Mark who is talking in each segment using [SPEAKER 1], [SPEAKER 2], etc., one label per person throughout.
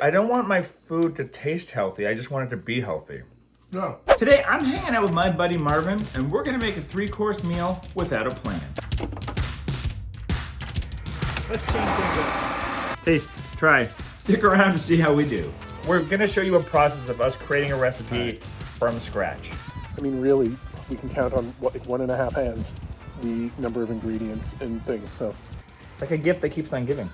[SPEAKER 1] I don't want my food to taste healthy. I just want it to be healthy.
[SPEAKER 2] No.
[SPEAKER 1] Today, I'm hanging out with my buddy Marvin, and we're gonna make a 3-course meal without a plan.
[SPEAKER 2] Let's change things up.
[SPEAKER 1] Taste, try, stick around to see how we do. We're gonna show you a process of us creating a recipe from scratch.
[SPEAKER 2] I mean, really, we can count on like 1.5 hands the number of ingredients and things. So
[SPEAKER 1] It's like a gift that keeps on giving.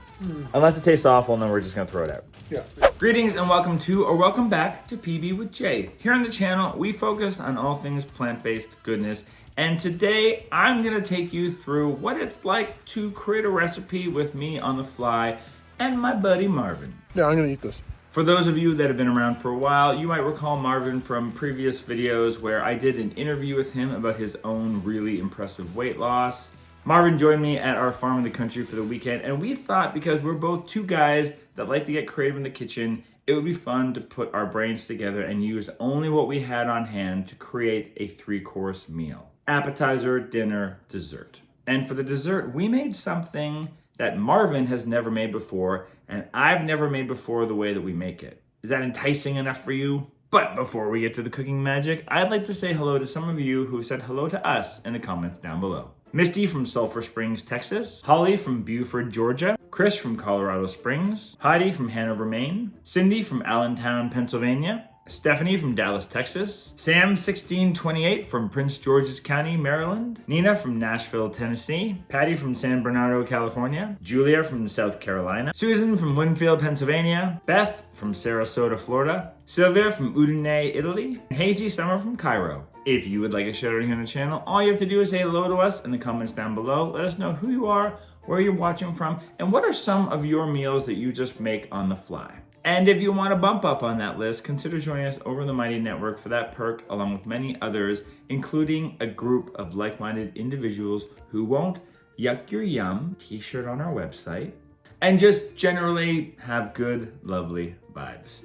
[SPEAKER 1] Unless it tastes awful, and then we're just gonna throw it out.
[SPEAKER 2] yeah.
[SPEAKER 1] Greetings and welcome to, or welcome back to PB with Jay. Here on the channel, we focus on all things plant-based goodness. And today, I'm gonna take you through what it's like to create a recipe with me on the fly and my buddy Marvin.
[SPEAKER 2] Yeah, I'm gonna eat this.
[SPEAKER 1] For those of you that have been around for a while, you might recall Marvin from previous videos where I did an interview with him about his own really impressive weight loss. Marvin joined me at our farm in the country for the weekend, and we thought because we're both two guys that like to get creative in the kitchen, it would be fun to put our brains together and use only what we had on hand to create a 3-course meal. Appetizer, dinner, dessert. And for the dessert, we made something that Marvin has never made before, and I've never made before the way that we make it. Is that enticing enough for you? But before we get to the cooking magic, I'd like to say hello to some of you who said hello to us in the comments down below. Misty from Sulphur Springs, Texas. Holly from Beaufort, Georgia. Chris from Colorado Springs. Heidi from Hanover, Maine. Cindy from Allentown, Pennsylvania. Stephanie from Dallas, Texas. Sam 1628 from Prince George's County, Maryland. Nina from Nashville, Tennessee. Patty from San Bernardino, California. Julia from South Carolina. Susan from Winfield, Pennsylvania. Beth from Sarasota, Florida. Sylvia from Udine, Italy. And Hazy Summer from Cairo. If you would like a shout out here on the channel, all you have to do is say hello to us in the comments down below. Let us know who you are, where you're watching from, and what are some of your meals that you just make on the fly. And if you want to bump up on that list, consider joining us over in the Mighty Network for that perk, along with many others, including a group of like-minded individuals who won't yuck your yum, t-shirt on our website, and just generally have good, lovely vibes.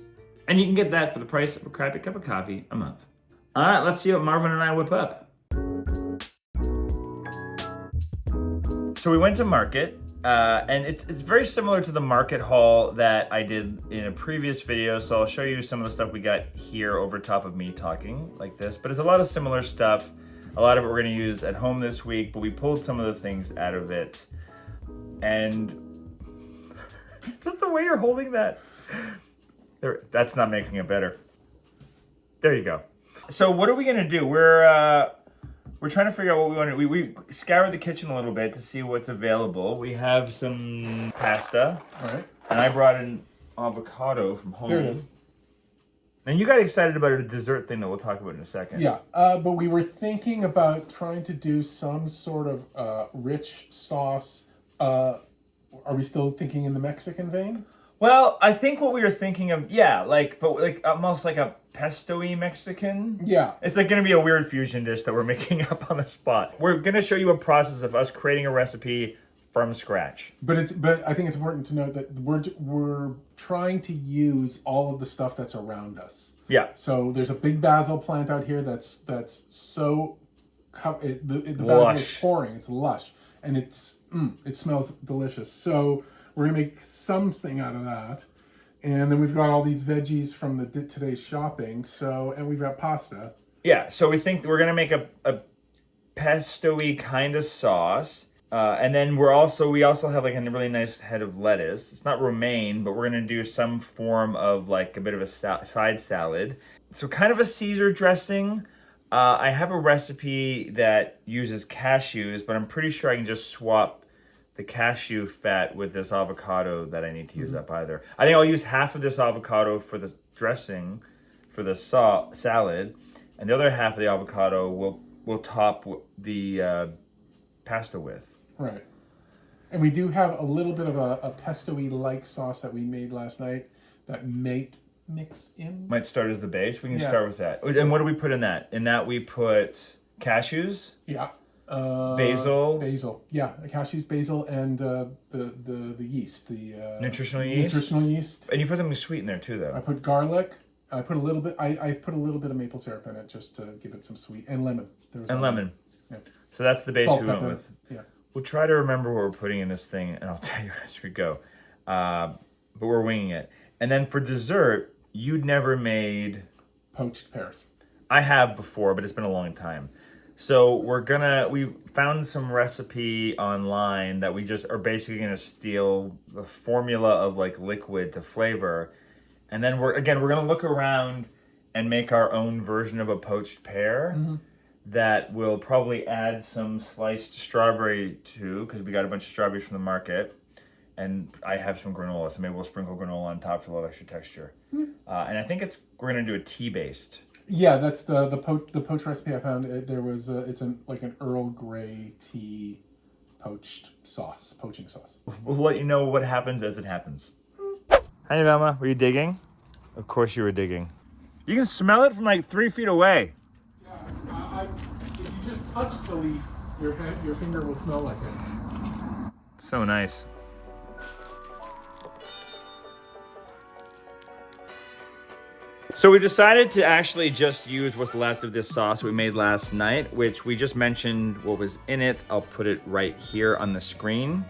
[SPEAKER 1] And you can get that for the price of a crappy cup of coffee a month. All right, let's see what Marvin and I whip up. So we went to market. And it's very similar to the market haul that I did in a previous video. So I'll show you some of the stuff we got here over top of me talking like this. But it's a lot of similar stuff. A lot of it we're going to use at home this week. But we pulled some of the things out of it. And just the way you're holding that. There, that's not making it better. There you go. So what are we going to do? We're trying to figure out what we want to do. We scoured the kitchen a little bit to see what's available. We have some pasta.
[SPEAKER 2] All right.
[SPEAKER 1] And I brought an avocado from home.
[SPEAKER 2] There it is.
[SPEAKER 1] And you got excited about a dessert thing that we'll talk about in a second.
[SPEAKER 2] Yeah, but we were thinking about trying to do some sort of rich sauce. Are we still thinking in the Mexican vein?
[SPEAKER 1] Well, I think what we were thinking of, but almost like a pesto-y Mexican.
[SPEAKER 2] Yeah.
[SPEAKER 1] It's like going to be a weird fusion dish that we're making up on the spot. We're going to show you a process of us creating a recipe from scratch.
[SPEAKER 2] But I think it's important to note that we're trying to use all of the stuff that's around us.
[SPEAKER 1] Yeah.
[SPEAKER 2] So there's a big basil plant out here that's so the basil is pouring. It's lush and it smells delicious. So we're gonna make something out of that, and then we've got all these veggies from today's shopping. So, and we've got pasta.
[SPEAKER 1] Yeah. So we think we're gonna make a pesto-y kind of sauce, and then we also have like a really nice head of lettuce. It's not romaine, but we're gonna do some form of like a bit of a side salad. So kind of a Caesar dressing. I have a recipe that uses cashews, but I'm pretty sure I can just swap the cashew fat with this avocado that I need to use up either. I think I'll use half of this avocado for the dressing, for the salad, and the other half of the avocado we'll top the pasta with.
[SPEAKER 2] Right. And we do have a little bit of a pesto-y like sauce that we made last night that might mix in.
[SPEAKER 1] Might start as the base. We can start with that. And what do we put in that? In that we put cashews.
[SPEAKER 2] Yeah.
[SPEAKER 1] Basil.
[SPEAKER 2] Yeah, the cashews, basil, and the yeast, the
[SPEAKER 1] nutritional yeast.
[SPEAKER 2] Nutritional yeast.
[SPEAKER 1] And you put something sweet in there too, though.
[SPEAKER 2] I put garlic. I put a little bit. I put a little bit of maple syrup in it just to give it some sweet, and lemon.
[SPEAKER 1] Lemon.
[SPEAKER 2] Yeah.
[SPEAKER 1] So that's the base
[SPEAKER 2] Salt,
[SPEAKER 1] we
[SPEAKER 2] pepper.
[SPEAKER 1] went with.
[SPEAKER 2] Yeah.
[SPEAKER 1] We'll try to remember what we're putting in this thing, and I'll tell you as we go. But we're winging it. And then for dessert, you'd never made...
[SPEAKER 2] Poached pears.
[SPEAKER 1] I have before, but it's been a long time. So we found some recipe online that we just are basically gonna steal the formula of like liquid to flavor. And then we're gonna look around and make our own version of a poached pear that will probably add some sliced strawberry to, because we got a bunch of strawberries from the market. And I have some granola, so maybe we'll sprinkle granola on top for a little extra texture. And I think we're gonna do a tea-based.
[SPEAKER 2] Yeah, that's the poached recipe I found. It's like an Earl Grey tea poaching sauce.
[SPEAKER 1] We'll let you know what happens as it happens. Hi, Velma. Were you digging? Of course you were digging. You can smell it from like 3 feet away.
[SPEAKER 2] Yeah, if you just touch the leaf, your finger will smell like it.
[SPEAKER 1] So nice. So we decided to actually just use what's left of this sauce we made last night, which we just mentioned what was in it. I'll put it right here on the screen.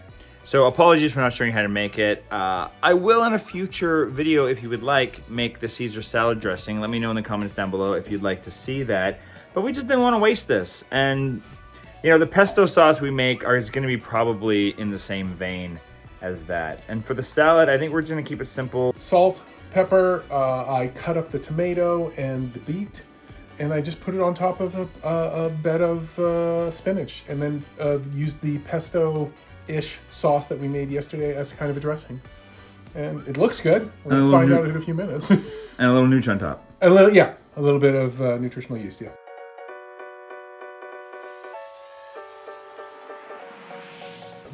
[SPEAKER 1] So apologies for not showing you how to make it. I will in a future video, if you would like, make the Caesar salad dressing. Let me know in the comments down below if you'd like to see that. But we just didn't want to waste this. And you know, the pesto sauce we make is gonna be probably in the same vein as that. And for the salad, I think we're just gonna keep it simple.
[SPEAKER 2] Salt, pepper, I cut up the tomato and the beet, and I just put it on top of a bed of spinach, and then used the pesto-ish sauce that we made yesterday as kind of a dressing. And it looks good. We're going to find out in a few minutes.
[SPEAKER 1] And a little nooch on top.
[SPEAKER 2] A little bit of nutritional yeast, yeah.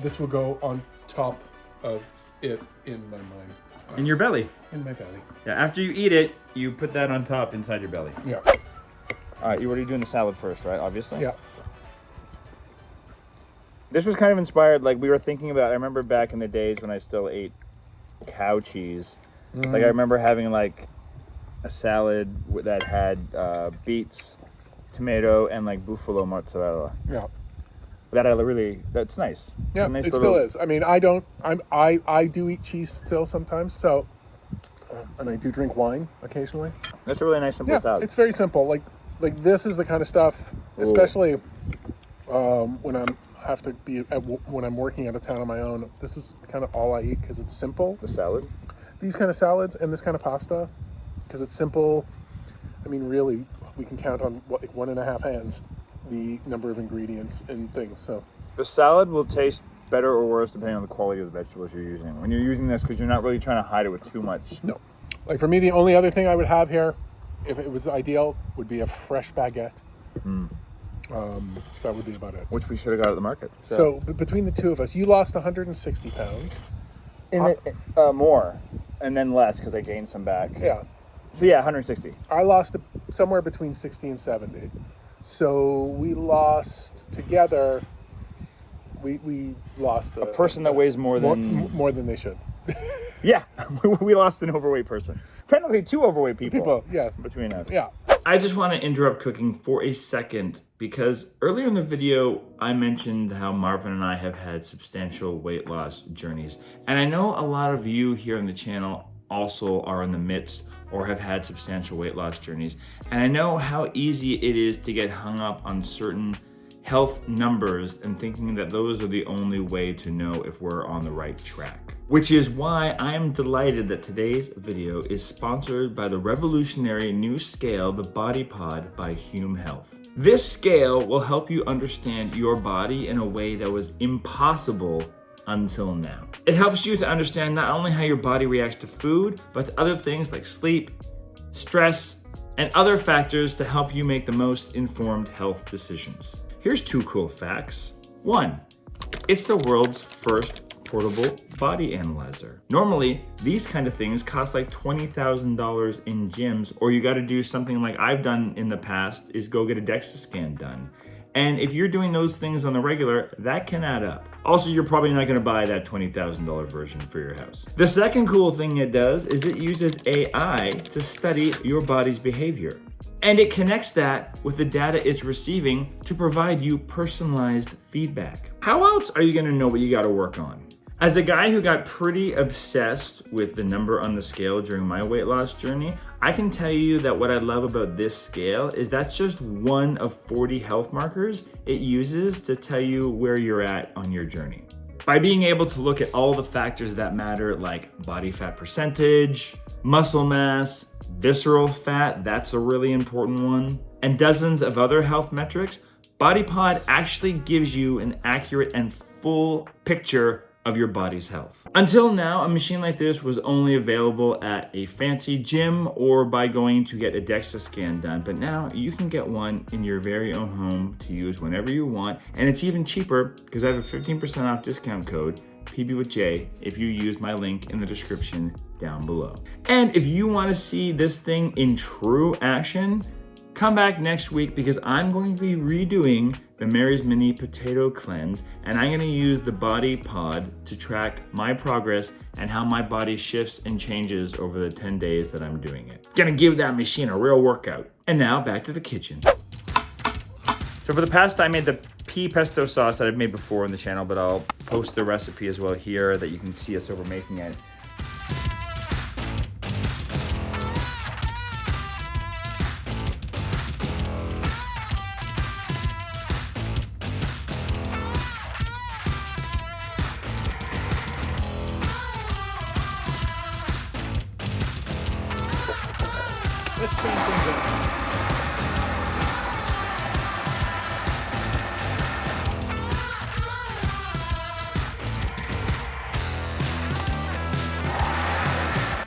[SPEAKER 2] This will go on top of it in my mind.
[SPEAKER 1] In your belly.
[SPEAKER 2] In my belly.
[SPEAKER 1] Yeah, after you eat it, you put that on top inside your belly.
[SPEAKER 2] Yeah.
[SPEAKER 1] All right, you already doing the salad first, right? Obviously.
[SPEAKER 2] Yeah.
[SPEAKER 1] This was kind of inspired, like we were thinking about, I remember back in the days when I still ate cow cheese. Like I remember having like a salad that had beets, tomato, and like buffalo mozzarella.
[SPEAKER 2] Yeah.
[SPEAKER 1] That's nice.
[SPEAKER 2] Yeah,
[SPEAKER 1] nice
[SPEAKER 2] it still is. I mean, I do eat cheese still sometimes, so, and I do drink wine occasionally.
[SPEAKER 1] That's a really nice simple salad.
[SPEAKER 2] It's very simple. Like this is the kind of stuff, especially when I'm working out of town on my own. This is kind of all I eat because it's simple.
[SPEAKER 1] The salad.
[SPEAKER 2] These kind of salads and this kind of pasta, because it's simple. I mean, really, we can count on like 1.5 hands the number of ingredients and things. So
[SPEAKER 1] the salad will taste better or worse depending on the quality of the vegetables you're using. When you're using this, because you're not really trying to hide it with too much.
[SPEAKER 2] No. Like for me, the only other thing I would have here, if it was ideal, would be a fresh baguette. That would be about it.
[SPEAKER 1] Which we should have got at the market.
[SPEAKER 2] So between the two of us, you lost 160 pounds.
[SPEAKER 1] More, and then less because I gained some back.
[SPEAKER 2] Yeah.
[SPEAKER 1] So yeah, 160.
[SPEAKER 2] I lost somewhere between 60 and 70. So we lost together. We lost
[SPEAKER 1] a person that weighs more
[SPEAKER 2] than they should.
[SPEAKER 1] Yeah, we lost an overweight person. Technically, 2 overweight people.
[SPEAKER 2] Yes,
[SPEAKER 1] between us.
[SPEAKER 2] Yeah.
[SPEAKER 1] I just want to interrupt cooking for a second because earlier in the video, I mentioned how Marvin and I have had substantial weight loss journeys. And I know a lot of you here on the channel also are in the midst or have had substantial weight loss journeys. And I know how easy it is to get hung up on certain health numbers and thinking that those are the only way to know if we're on the right track. Which is why I am delighted that today's video is sponsored by the revolutionary new scale, the Body Pod by Hume Health. This scale will help you understand your body in a way that was impossible until now. It helps you to understand not only how your body reacts to food, but to other things like sleep, stress, and other factors to help you make the most informed health decisions. Here's 2 cool facts. 1, it's the world's first portable body analyzer. Normally, these kind of things cost like $20,000 in gyms, or you gotta do something like I've done in the past, is go get a DEXA scan done. And if you're doing those things on the regular, that can add up. Also, you're probably not gonna buy that $20,000 version for your house. The second cool thing it does is it uses AI to study your body's behavior. And it connects that with the data it's receiving to provide you personalized feedback. How else are you gonna know what you gotta work on? As a guy who got pretty obsessed with the number on the scale during my weight loss journey, I can tell you that what I love about this scale is that's just one of 40 health markers it uses to tell you where you're at on your journey. By being able to look at all the factors that matter, like body fat percentage, muscle mass, visceral fat, that's a really important one, and dozens of other health metrics, BodyPod actually gives you an accurate and full picture of your body's health. Until now, a machine like this was only available at a fancy gym or by going to get a DEXA scan done, but now you can get one in your very own home to use whenever you want, and it's even cheaper because I have a 15% off discount code, PB with J, if you use my link in the description down below. And if you want to see this thing in true action, come back next week because I'm going to be redoing the Mary's Mini Potato Cleanse, and I'm going to use the BodyPod to track my progress and how my body shifts and changes over the 10 days that I'm doing it. Gonna give that machine a real workout. And now back to the kitchen. So for the pasta, I made the pea pesto sauce that I've made before on the channel, but I'll post the recipe as well here that you can see us over making it. Let's change things up.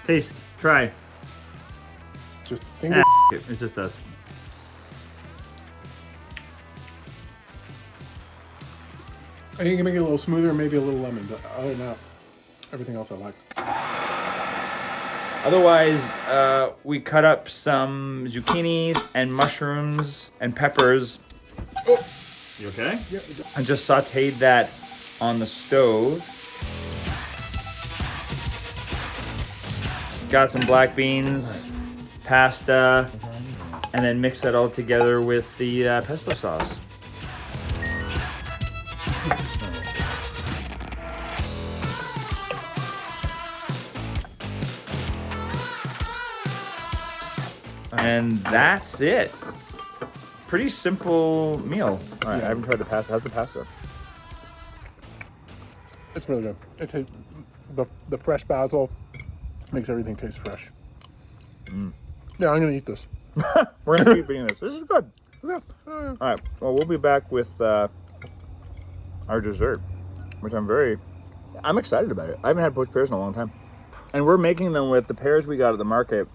[SPEAKER 1] Taste, try.
[SPEAKER 2] Just finger.
[SPEAKER 1] It's just us.
[SPEAKER 2] I think you can make it a little smoother, maybe a little lemon, but other than that, everything else I like.
[SPEAKER 1] Otherwise, we cut up some zucchinis and mushrooms and peppers. Oh, you okay?
[SPEAKER 2] Yeah.
[SPEAKER 1] And just sauteed that on the stove. Got some black beans, pasta, and then mix that all together with the pesto sauce. And that's it. Pretty simple meal. All right, I haven't tried the pasta. How's the pasta?
[SPEAKER 2] It's really good. It tastes, the fresh basil makes everything taste fresh. Yeah, I'm gonna eat this.
[SPEAKER 1] We're gonna keep eating this. This is good.
[SPEAKER 2] Yeah.
[SPEAKER 1] All right. Well, we'll be back with our dessert, which I'm excited about it. I haven't had poached pears in a long time, and we're making them with the pears we got at the market,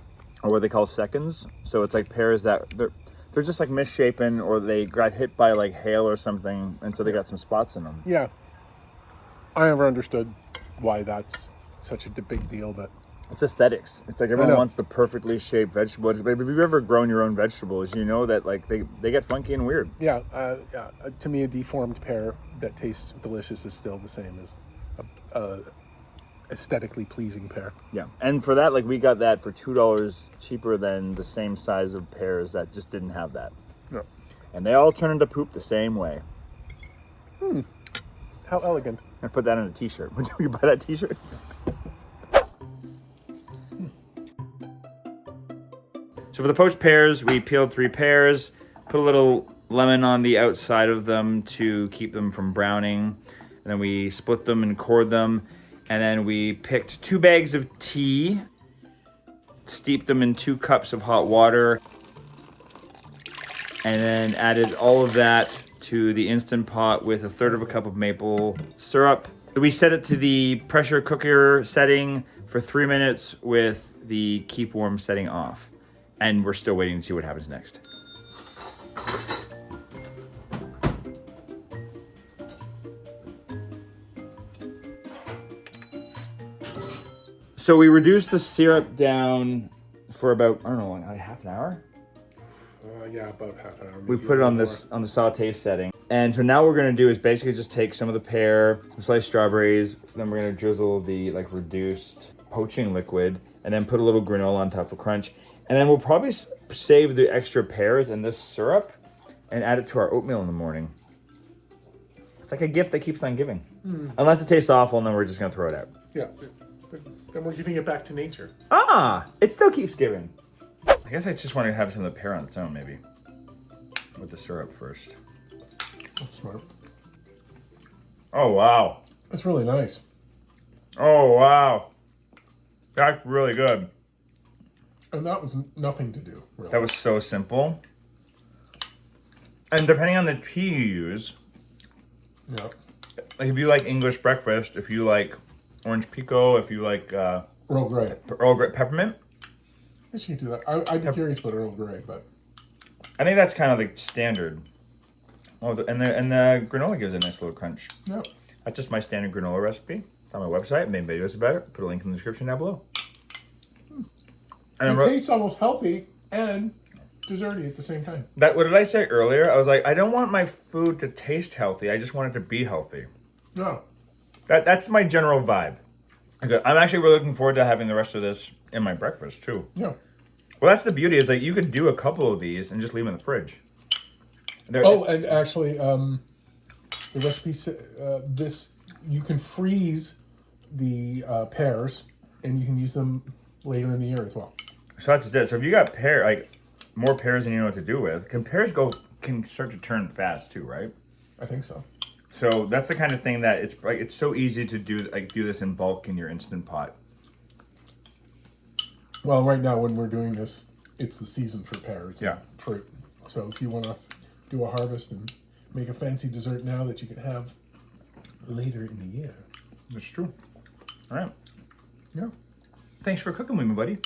[SPEAKER 1] or what they call seconds. So it's like pears that they're just like misshapen, or they got hit by like hail or something, and so they got some spots in them.
[SPEAKER 2] Yeah. I never understood why that's such a big deal, but
[SPEAKER 1] it's aesthetics. It's like everyone wants the perfectly shaped vegetables. But if you've ever grown your own vegetables, you know that like they get funky and weird.
[SPEAKER 2] Yeah, to me, a deformed pear that tastes delicious is still the same as a aesthetically pleasing pear.
[SPEAKER 1] Yeah, and for that, like we got that for $2 cheaper than the same size of pears that just didn't have that.
[SPEAKER 2] No.
[SPEAKER 1] And they all turn into poop the same way.
[SPEAKER 2] How elegant.
[SPEAKER 1] I put that on a t-shirt. Would you buy that t-shirt? So for the poached pears, we peeled 3 pears, put a little lemon on the outside of them to keep them from browning. And then we split them and cored them. And then we picked 2 bags of tea, steeped them in 2 cups of hot water, and then added all of that to the Instant Pot with 1/3 cup of maple syrup. We set it to the pressure cooker setting for 3 minutes with the keep warm setting off. And we're still waiting to see what happens next. So we reduced the syrup down for about, I don't know, like half an hour?
[SPEAKER 2] Yeah, about half an hour.
[SPEAKER 1] We put it on this on the saute setting. And so now what we're gonna do is basically just take some of the pear, some sliced strawberries, then we're gonna drizzle the like reduced poaching liquid, and then put a little granola on top for crunch. And then we'll probably save the extra pears and this syrup and add it to our oatmeal in the morning. It's like a gift that keeps on giving. Unless it tastes awful, and then we're just gonna throw it out.
[SPEAKER 2] Yeah. Then we're giving it back to nature.
[SPEAKER 1] Ah, it still keeps giving. I guess I just want to have some of the pear on its own, maybe. With the syrup first.
[SPEAKER 2] That's smart.
[SPEAKER 1] Oh, wow.
[SPEAKER 2] That's really nice.
[SPEAKER 1] Oh, wow. That's really good.
[SPEAKER 2] And that was nothing to do, really.
[SPEAKER 1] That was so simple. And depending on the tea you use,
[SPEAKER 2] Yeah.
[SPEAKER 1] like if you like English breakfast, if you like orange pico, if you like
[SPEAKER 2] Earl Grey.
[SPEAKER 1] Earl Grey peppermint,
[SPEAKER 2] I guess you can do that. I'd be curious about Earl Grey, but
[SPEAKER 1] I think that's kind of like standard. Oh, and the granola gives a nice little crunch.
[SPEAKER 2] yeah.
[SPEAKER 1] That's just my standard granola recipe. It's on my website. I made videos about it. Put a link in the description down below. And
[SPEAKER 2] It tastes almost healthy and desserty at the same time.
[SPEAKER 1] what did I say earlier? I was like, I don't want my food to taste healthy. I just want it to be healthy.
[SPEAKER 2] Yeah.
[SPEAKER 1] That's my general vibe. I'm actually really looking forward to having the rest of this in my breakfast too.
[SPEAKER 2] Yeah.
[SPEAKER 1] Well, that's the beauty, is like you could do a couple of these and just leave them in the fridge.
[SPEAKER 2] Oh, and actually, the recipe, this, you can freeze the pears and you can use them later in the year as well.
[SPEAKER 1] So that's it. So if you got more pears than you know what to do with, pears can start to turn fast too, right?
[SPEAKER 2] I think so.
[SPEAKER 1] So that's the kind of thing that it's so easy to do this in bulk in your Instant Pot.
[SPEAKER 2] Well, right now when we're doing this, it's the season for pears.
[SPEAKER 1] Yeah.
[SPEAKER 2] And fruit. So if you want to do a harvest and make a fancy dessert now that you can have later in the year.
[SPEAKER 1] That's true. All right.
[SPEAKER 2] Yeah.
[SPEAKER 1] Thanks for cooking with me, buddy.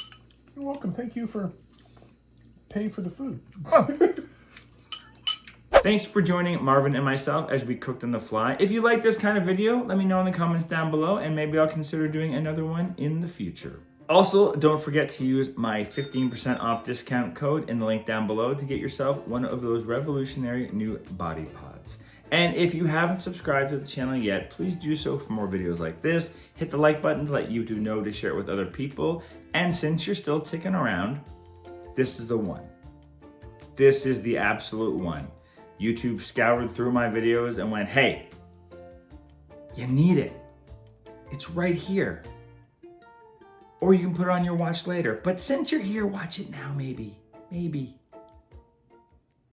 [SPEAKER 2] You're welcome. Thank you for paying for the food.
[SPEAKER 1] Oh. Thanks for joining Marvin and myself as we cooked on the fly. If you like this kind of video, let me know in the comments down below, and maybe I'll consider doing another one in the future. Also, don't forget to use my 15% off discount code in the link down below to get yourself one of those revolutionary new body pods. And if you haven't subscribed to the channel yet, please do so for more videos like this. Hit the like button to let YouTube know to share it with other people. And since you're still ticking around, this is the one. This is the absolute one. YouTube scoured through my videos and went, hey, you need it. It's right here. Or you can put it on your watch later. But since you're here, watch it now, maybe. Maybe.